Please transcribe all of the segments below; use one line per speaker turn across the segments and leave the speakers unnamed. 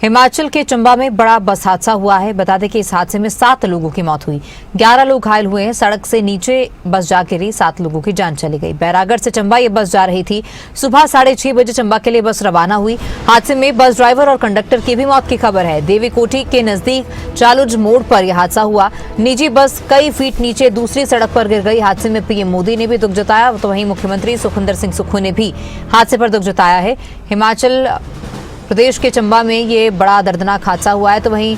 हिमाचल के चंबा में बड़ा बस हादसा हुआ है। बता दें कि इस हादसे में 7 लोगों की मौत हुई, 11 लोग घायल हुए हैं। सड़क से नीचे बस जा गिरी, 7 लोगों की जान चली गई। बैरागढ़ से चंबा ये बस जा रही थी। सुबह 6:30 बजे चंबा के लिए बस रवाना हुई। हादसे में बस ड्राइवर और कंडक्टर की भी मौत की खबर है। देवी कोठी के नजदीक चालुज मोड़ पर यह हादसा हुआ। निजी बस कई फीट नीचे दूसरी सड़क पर गिर गई। हादसे में पीएम मोदी ने भी दुख जताया, तो वहीं मुख्यमंत्री सुखविंदर सिंह सुक्खू ने भी हादसे पर दुख जताया है। हिमाचल प्रदेश के चंबा में ये बड़ा दर्दनाक हादसा हुआ है। तो वहीं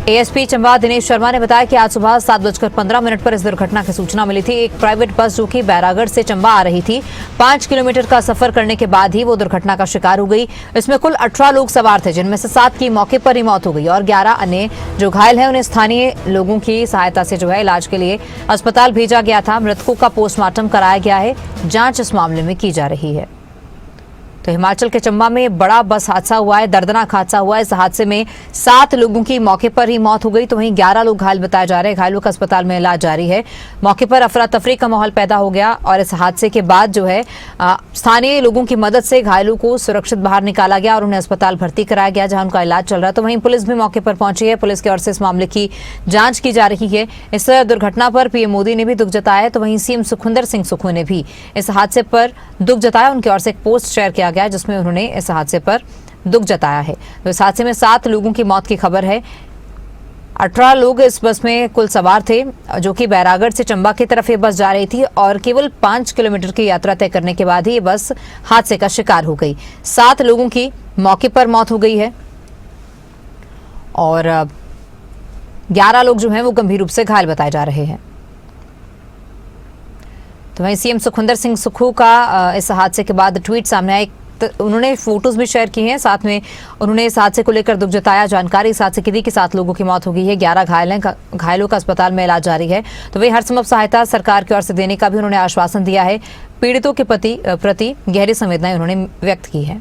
एएसपी चंबा दिनेश शर्मा ने बताया कि आज सुबह 7:15 पर इस दुर्घटना की सूचना मिली थी। एक प्राइवेट बस जो कि बैरागढ़ से चंबा आ रही थी, 5 किलोमीटर का सफर करने के बाद ही वो दुर्घटना का शिकार हो गई। इसमें कुल 18 लोग सवार थे, जिनमें से 7 की मौके पर ही मौत हो गई और 11 अन्य जो घायल हैं उन्हें स्थानीय लोगों की सहायता से जो है इलाज के लिए अस्पताल भेजा गया था। मृतकों का पोस्टमार्टम कराया गया है, जांच इस मामले में की जा रही है। तो हिमाचल के चंबा में बड़ा बस हादसा हुआ है, दर्दनाक हादसा हुआ है। इस हादसे में 7 लोगों की मौके पर ही मौत हो गई, तो वहीं 11 लोग घायल बताए जा रहे हैं। घायलों का अस्पताल में इलाज जारी है। मौके पर अफरा तफरी का माहौल पैदा हो गया और इस हादसे के बाद जो है स्थानीय लोगों की मदद से घायलों को सुरक्षित बाहर निकाला गया और उन्हें अस्पताल भर्ती कराया गया, जहां उनका इलाज चल रहा है। तो वहीं पुलिस भी मौके पर पहुंची है। पुलिस की ओर से इस मामले की जांच की जा रही है। इस दुर्घटना पर पीएम मोदी ने भी दुख जताया है, तो वहीं सीएम सुखविंदर सिंह सुक्खू ने भी इस हादसे पर दुख जताया। उनकी ओर से एक पोस्ट शेयर किया गया जिसमें उन्होंने इस हादसे पर दुख जताया है। तो इस हादसे में 7 लोगों की मौत की खबर है। 18 लोग इस बस में कुल सवार थे, जो कि बैरागढ़ से चंबा की तरफ ये बस जा रही थी और केवल 5 किलोमीटर की यात्रा तय करने के बाद ही ये बस हादसे का शिकार हो गई। 7 लोगों की मौके पर मौत हो गई है और 11 लोग जो हैं वो गंभीर रूप से घायल बताए जा रहे हैं। तो वहीं सीएम सुखविंदर सिंह सुक्खू का इस हादसे के बाद ट्वीट सामने आया। उन्होंने फोटोज भी शेयर की हैं, साथ में उन्होंने इस हादसे को लेकर दुख जताया। जानकारी इस हादसे की दी कि 7 लोगों की मौत हो गई है, 11 घायल हैं। घायलों का अस्पताल में इलाज जारी है। तो वही हर संभव सहायता सरकार की ओर से देने का भी उन्होंने आश्वासन दिया है। पीड़ितों के प्रति गहरी संवेदनाएं उन्होंने व्यक्त की है।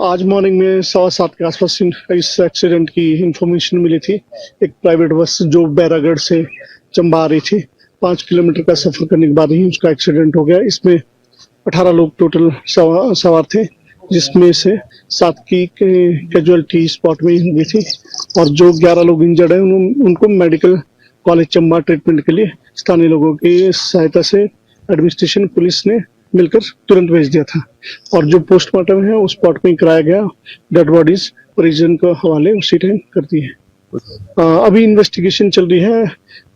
आज मॉर्निंग में 7:15 के आसपास इस एक्सीडेंट की इंफॉर्मेशन मिली थी। एक प्राइवेट बस जो बैरागढ़ से चंबा आ रही थी, 5 किलोमीटर का सफर करने के बाद ही उसका एक्सीडेंट हो गया। इसमें 18 लोग टोटल सवार थे, जिसमें से 7 की कैजुअलिटी स्पॉट में ही हो गई थी और जो 11 लोग इंजर्ड हैं उनको मेडिकल कॉलेज चंबा ट्रीटमेंट के लिए स्थानीय लोगों की सहायता से एडमिनिस्ट्रेशन पुलिस ने मिलकर तुरंत भेज दिया था और जो पोस्टमार्टम है उस स्पॉट में कराया गया। डेड बॉडीज परिजन को हवाले उसी टाइम कर दी है। अभी इन्वेस्टिगेशन चल रही है।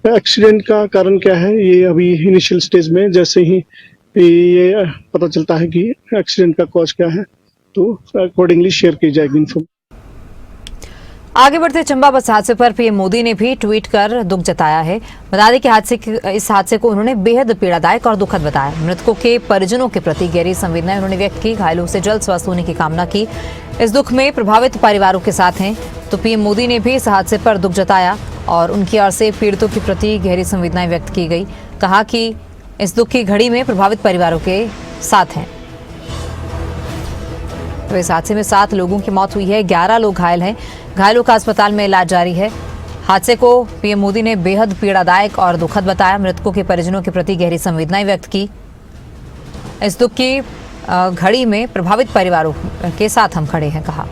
एक्सीडेंट का कारण क्या है ये अभी इनिशियल स्टेज में, जैसे ही ये पता चलता है कि एक्सीडेंट का कॉज क्या है तो अकॉर्डिंगली शेयर की जाएगी इन्फॉर्मेशन।
आगे बढ़ते चंबा बस हादसे पर पीएम मोदी ने भी ट्वीट कर दुख जताया है। बता दें कि इस हादसे को उन्होंने बेहद पीड़ादायक और दुखद बताया। मृतकों के परिजनों के प्रति गहरी संवेदनाएं उन्होंने व्यक्त की। घायलों से जल्द स्वस्थ होने की कामना की। इस दुख में प्रभावित परिवारों के साथ हैं। तो पीएम मोदी ने भी इस हादसे पर दुख जताया और उनकी ओर से पीड़ितों के प्रति गहरी संवेदनाएं व्यक्त की गई। कहा कि इस दुख की घड़ी में प्रभावित परिवारों के साथ हैं। तो इस हादसे में 7 लोगों की मौत हुई है, 11 लोग घायल हैं। घायलों का अस्पताल में इलाज जारी है। हादसे को पीएम मोदी ने बेहद पीड़ादायक और दुखद बताया। मृतकों के परिजनों के प्रति गहरी संवेदनाएं व्यक्त की। इस दुख की घड़ी में प्रभावित परिवारों के साथ हम खड़े हैं, कहा।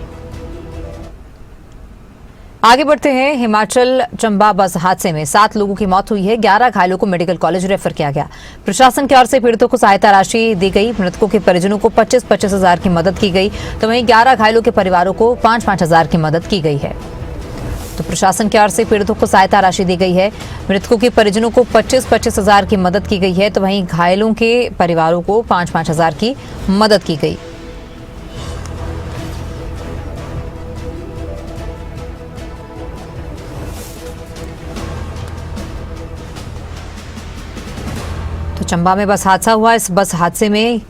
आगे बढ़ते हैं। हिमाचल चंबा बस हादसे में 7 लोगों की मौत हुई है, 11 घायलों को मेडिकल कॉलेज रेफर किया गया। प्रशासन की ओर से पीड़ितों को सहायता राशि दी गई। मृतकों के परिजनों को 25-25 हजार की मदद की गई। तो वहीं 11 घायलों के परिवारों को 5-5 हजार की मदद की गई है। तो प्रशासन की ओर से पीड़ितों को सहायता राशि दी गई है। मृतकों के परिजनों को 25-25 हजार की मदद की गई है। तो वहीं घायलों के परिवारों को 5-5 हजार की मदद की गई। तो चंबा में बस हादसा हुआ। इस बस हादसे में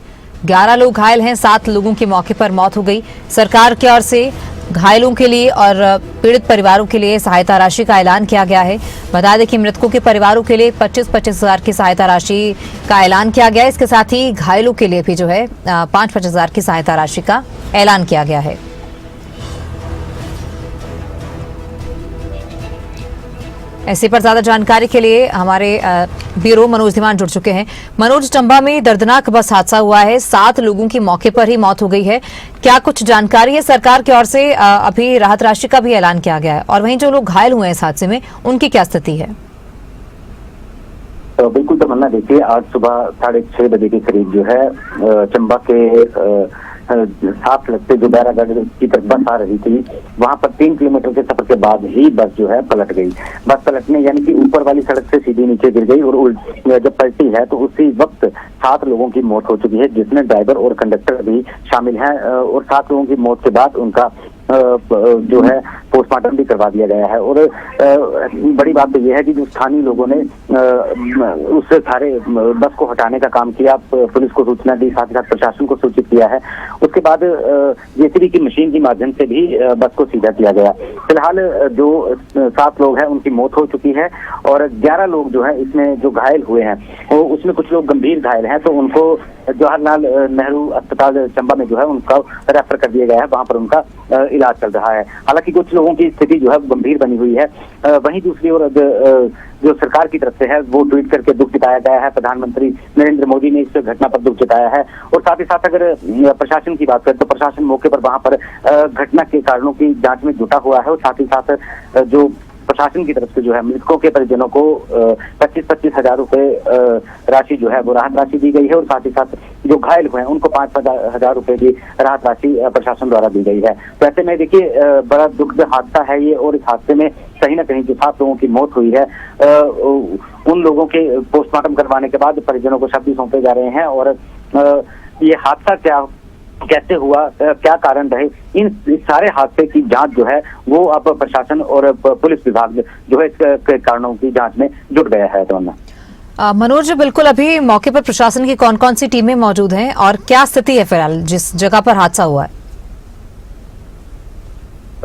11 लोग घायल हैं, 7 लोगों की मौके पर मौत हो गई। सरकार की ओर से घायलों के लिए और पीड़ित परिवारों के लिए सहायता राशि का ऐलान किया गया है। बता दें कि मृतकों के परिवारों के लिए 25-25 हजार की सहायता राशि का ऐलान किया गया है। इसके साथ ही घायलों के लिए भी जो है 5-5 हजार की सहायता राशि का ऐलान किया गया है। ऐसे पर ज्यादा जानकारी के लिए हमारे ब्यूरो मनोज धीमान जुड़ चुके हैं। मनोज, चंबा में दर्दनाक बस हादसा हुआ है, 7 लोगों की मौके पर ही मौत हो गई है। क्या कुछ जानकारी है? सरकार की ओर से अभी राहत राशि का भी ऐलान किया गया है, और वहीं जो लोग घायल हुए हैं इस हादसे में, उनकी क्या स्थिति है?
तो बिल्कुल तमन्ना, देखिए आज सुबह 6:30 बजे के करीब जो है चंबा के साथ लगते जो बैरागढ़ की तरफ बस आ रही थी, वहां पर 3 किलोमीटर के सफर के बाद ही बस जो है पलट गई। बस पलटने यानी कि ऊपर वाली सड़क से सीधी नीचे गिर गई और जब पलटी है तो उसी वक्त 7 लोगों की मौत हो चुकी है, जिसमें ड्राइवर और कंडक्टर भी शामिल हैं। और 7 लोगों की मौत के बाद उनका जो है पोस्टमार्टम भी करवा दिया गया है। और बड़ी बात तो यह है कि जो स्थानीय लोगों ने उस सारे बस को हटाने का काम किया, पुलिस को सूचना दी, साथ ही साथ प्रशासन को सूचित किया है। उसके बाद जेसीबी की मशीन के माध्यम से भी बस को सीधा किया गया। फिलहाल जो 7 लोग हैं उनकी मौत हो चुकी है और 11 लोग जो है इसमें जो घायल हुए हैं, वो उसमें कुछ लोग गंभीर घायल हैं, तो उनको जवाहरलाल नेहरू अस्पताल चंबा में जो है उनका रेफर कर दिया गया है, वहां पर उनका इलाज चल रहा है। हालांकि कुछ लोगों की स्थिति जो है गंभीर बनी हुई है। वहीं दूसरी ओर जो सरकार की तरफ से है वो ट्वीट करके दुख जताया गया है। प्रधानमंत्री नरेंद्र मोदी ने इस घटना पर दुख जताया है। और साथ ही साथ अगर प्रशासन की बात करें तो प्रशासन मौके पर वहां पर घटना के कारणों की जांच में जुटा हुआ है। और साथ ही साथ जो प्रशासन की तरफ से जो है मृतकों के परिजनों को 25-25 हजार रुपए राशि जो है वो राहत राशि दी गई है। और साथ ही साथ जो घायल हुए हैं उनको 5,000 रुपए की राहत राशि प्रशासन द्वारा दी गई है। तो ऐसे में देखिए बड़ा दुखद हादसा है ये, और इस हादसे में कहीं ना कहीं जो 7 लोगों की मौत हुई है, उन लोगों के पोस्टमार्टम करवाने के बाद परिजनों को शव सौंपे जा रहे हैं। और ये हादसा कैसे हुआ, क्या कारण रहे, इस सारे हादसे की जांच जो है वो अब प्रशासन और पुलिस विभाग जो है इसके कारणों की जांच में जुट गया है। तो
मनोज, बिल्कुल अभी मौके पर प्रशासन की कौन कौन सी टीमें मौजूद हैं और क्या स्थिति है फिलहाल जिस जगह पर हादसा हुआ है?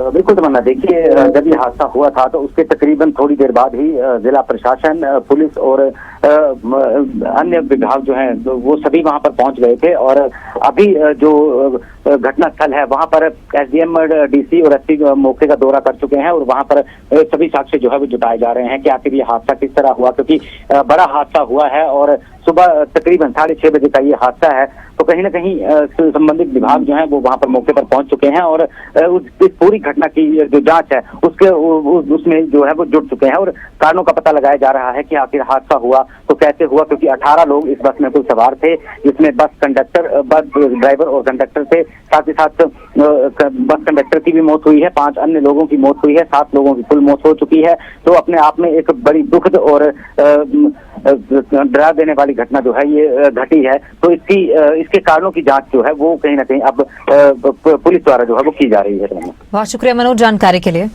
बिल्कुल तमन्ना, देखिए जब ये हादसा हुआ था तो उसके तकरीबन थोड़ी देर बाद ही जिला प्रशासन, पुलिस और अन्य विभाग जो हैं वो सभी वहां पर पहुंच गए थे। और अभी जो घटना स्थल है वहां पर एसडीएम, डीसी और एसपी मौके का दौरा कर चुके हैं और वहां पर सभी साक्ष्य जो है वो जुटाए जा रहे हैं कि आखिर ये हादसा किस तरह हुआ, क्योंकि बड़ा हादसा हुआ है और सुबह तकरीबन 6:30 बजे का ये हादसा है। तो कहीं ना कहीं संबंधित विभाग जो है वो वहां पर मौके पर पहुंच चुके हैं और इस पूरी घटना की जो जांच है उसमें जो है वो जुट चुके हैं और कारणों का पता लगाया जा रहा है कि आखिर हादसा हुआ तो कैसे हुआ, क्योंकि 18 लोग इस बस में कुल सवार थे, जिसमें बस ड्राइवर और कंडक्टर थे। साथ ही साथ बस कंडक्टर की भी मौत हुई है, 5 अन्य लोगों की मौत हुई है, 7 लोगों की कुल मौत हो चुकी है। तो अपने आप में एक बड़ी दुखद और डरा देने वाली घटना जो है ये घटी है। तो इसके कारणों की जांच जो है वो कहीं ना कहीं अब पुलिस द्वारा जो है वो की जा रही है।
बहुत शुक्रिया मनोज जानकारी के लिए।